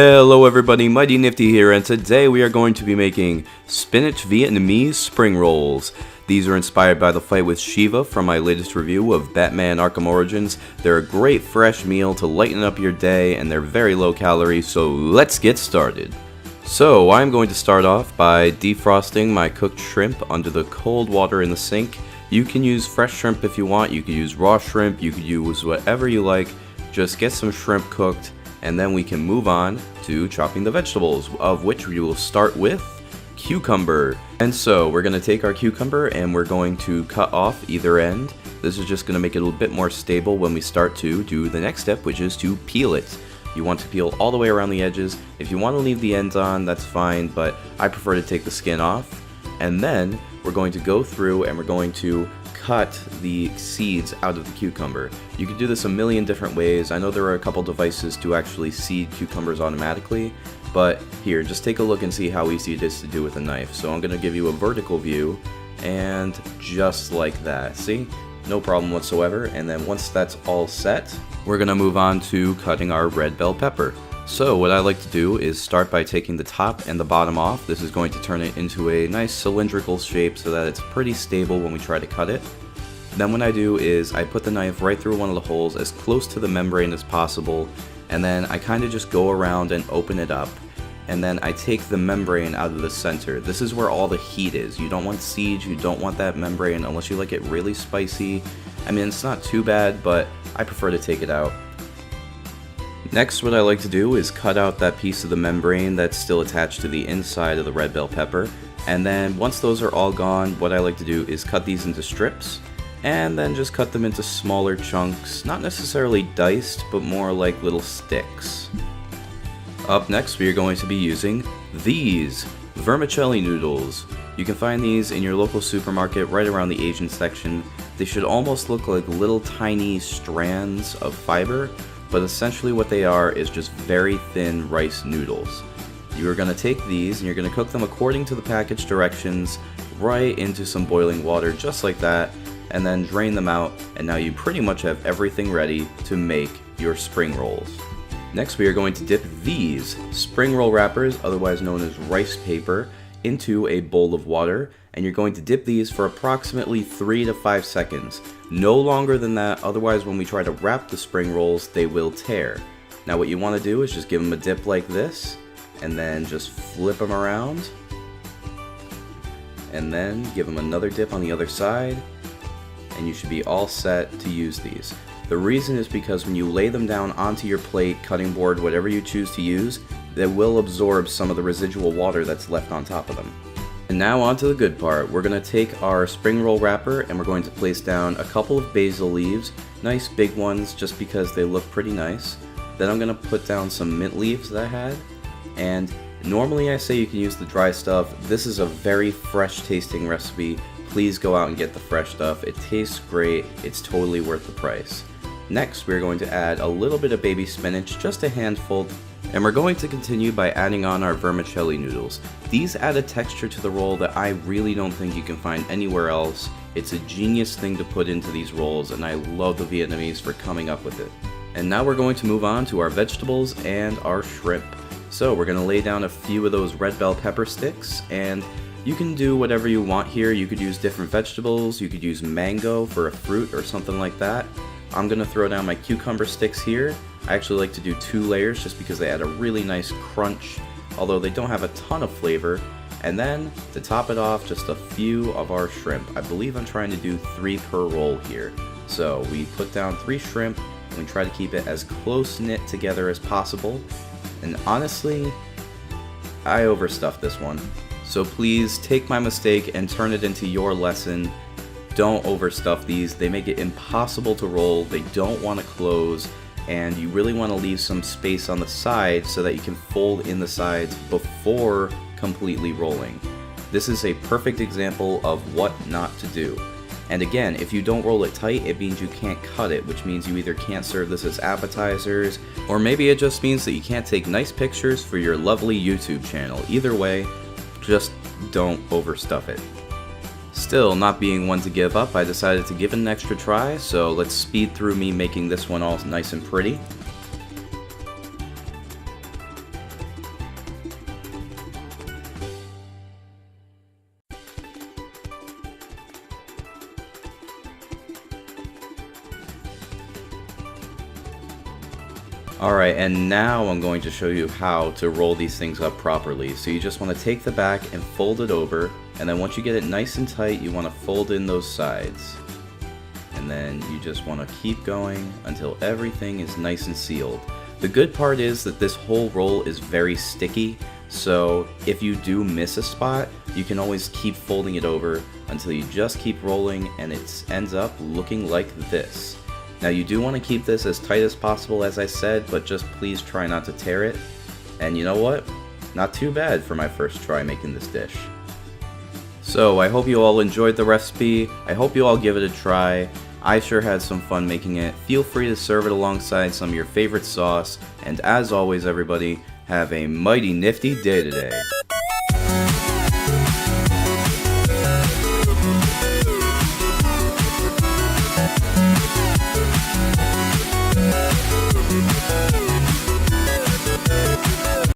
Hello everybody, MightyNifty here, and today we are going to be making Spinach Vietnamese spring rolls. These are inspired by the fight with Shiva from my latest review of Batman Arkham Origins. They're a great fresh meal to lighten up your day, and they're very low calorie, so let's get started. So I'm going to start off by defrosting my cooked shrimp under the cold water in the sink. You can use fresh shrimp if you want, you can use raw shrimp, you can use whatever you like. Just get some shrimp cooked, and then we can move on to chopping the vegetables, of which we will start with cucumber. And so we're going to take our cucumber and we're going to cut off either end. This is just going to make it a little bit more stable when we start to do the next step, which is to peel it. You want to peel all the way around the edges. If you want to leave the ends on, that's fine, but I prefer to take the skin off. And then we're going to go through and we're going to cut the seeds out of the cucumber. You can do this a million different ways. I know there are a couple devices to actually seed cucumbers automatically, but here, just take a look and see how easy it is to do with a knife. So I'm going to give you a vertical view, and just like that, see? No problem whatsoever. And then once that's all set, we're going to move on to cutting our red bell pepper. So what I like to do is start by taking the top and the bottom off. This is going to turn it into a nice cylindrical shape so that it's pretty stable when we try to cut it. Then what I do is I put the knife right through one of the holes as close to the membrane as possible, and then I kind of just go around and open it up, and then I take the membrane out of the center. This is where all the heat is. You don't want seeds, you don't want that membrane unless you like it really spicy. I mean, it's not too bad, but I prefer to take it out. Next, what I like to do is cut out that piece of the membrane that's still attached to the inside of the red bell pepper, and then once those are all gone, what I like to do is cut these into strips, and then just cut them into smaller chunks, not necessarily diced, but more like little sticks. Up next, we are going to be using these Vermicelli Noodles. You can find these in your local supermarket right around the Asian section. They should almost look like little tiny strands of fiber, but essentially what they are is just very thin rice noodles. You are going to take these and you're going to cook them according to the package directions right into some boiling water, just like that, and then drain them out, and now you pretty much have everything ready to make your spring rolls. Next, we are going to dip these spring roll wrappers, otherwise known as rice paper, into a bowl of water, and you're going to dip these for approximately 3 to 5 seconds. No longer than that, otherwise when we try to wrap the spring rolls, they will tear. Now what you want to do is just give them a dip like this, and then just flip them around, and then give them another dip on the other side, and you should be all set to use these. The reason is because when you lay them down onto your plate, cutting board, whatever you choose to use, they will absorb some of the residual water that's left on top of them. And now on to the good part. We're going to take our spring roll wrapper and we're going to place down a couple of basil leaves, nice big ones just because they look pretty nice. Then I'm going to put down some mint leaves that I had, and normally I say you can use the dry stuff. This is a very fresh tasting recipe. Please go out and get the fresh stuff. It tastes great. It's totally worth the price. Next, we're going to add a little bit of baby spinach, just a handful, and we're going to continue by adding on our vermicelli noodles. These add a texture to the roll that I really don't think you can find anywhere else. It's a genius thing to put into these rolls, and I love the Vietnamese for coming up with it. And now we're going to move on to our vegetables and our shrimp. So we're going to lay down a few of those red bell pepper sticks, and you can do whatever you want here. You could use different vegetables, you could use mango for a fruit or something like that. I'm going to throw down my cucumber sticks here. I actually like to do 2 layers just because they add a really nice crunch, although they don't have a ton of flavor. And then, to top it off, just a few of our shrimp. I believe I'm trying to do 3 per roll here. So we put down 3 shrimp, and we try to keep it as close-knit together as possible. And honestly, I overstuffed this one. So please take my mistake and turn it into your lesson. Don't overstuff these. They make it impossible to roll. They don't want to close, and you really want to leave some space on the side so that you can fold in the sides before completely rolling. This is a perfect example of what not to do. And again, if you don't roll it tight, it means you can't cut it, which means you either can't serve this as appetizers, or maybe it just means that you can't take nice pictures for your lovely YouTube channel. Either way, just don't overstuff it. Still, not being one to give up, I decided to give it an extra try, so let's speed through me making this one all nice and pretty. Alright, and now I'm going to show you how to roll these things up properly. So you just want to take the back and fold it over, and then once you get it nice and tight, you want to fold in those sides. And then you just want to keep going until everything is nice and sealed. The good part is that this whole roll is very sticky, so if you do miss a spot, you can always keep folding it over until you just keep rolling and it ends up looking like this. Now you do want to keep this as tight as possible, as I said, but just please try not to tear it. And you know what? Not too bad for my first try making this dish. So I hope you all enjoyed the recipe. I hope you all give it a try. I sure had some fun making it. Feel free to serve it alongside some of your favorite sauce. And as always, everybody, have a mighty nifty day today.